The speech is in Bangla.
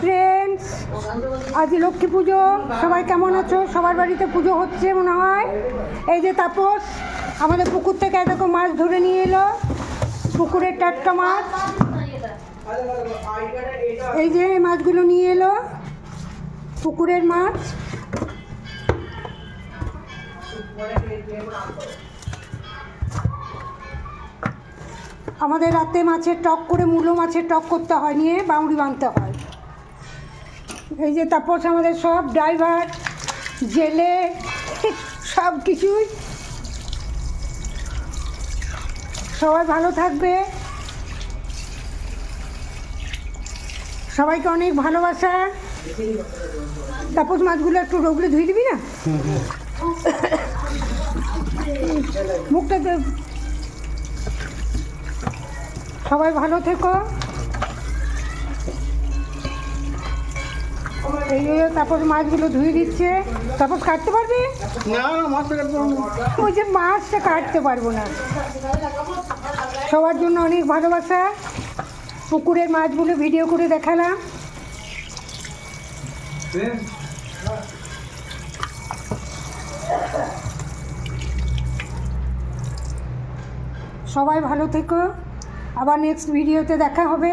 ফ্রেন্ডস, আজ লক্ষ্মী পুজো। সবাই কেমন আছো? সবার বাড়িতে পুজো হচ্ছে মনে হয়। এই যে তাপস আমাদের পুকুর থেকে এত মাছ ধরে নিয়ে এলো, পুকুরের টাটকা মাছ। এই যে মাছগুলো নিয়ে এলো, পুকুরের মাছ। আমাদের রাতে মাছের টক করে, মূলো মাছের টক করতে হয়, নিয়ে বাউরি বাঁধতে হয়। এই যে তাপস আমাদের সব ড্রাইভার, জেলে, সব কিছুই। সবাই ভালো থাকবে, সবাইকে অনেক ভালোবাসা। তাপস মাছগুলো একটু রোগলে ধুয়ে দিবি না? মুখটা সবাই ভালো থেকো। এই তাপস মাছগুলো ধুয়ে দিচ্ছে। তাপস কাটতে পারবে না? ওই যে মাছটা কাটতে পারবো না। সবার জন্য অনেক ভালোবাসা। পুকুরের মাছগুলো ভিডিও করে দেখালাম। সবাই ভালো থেকো, আবার নেক্সট ভিডিওতে দেখা হবে।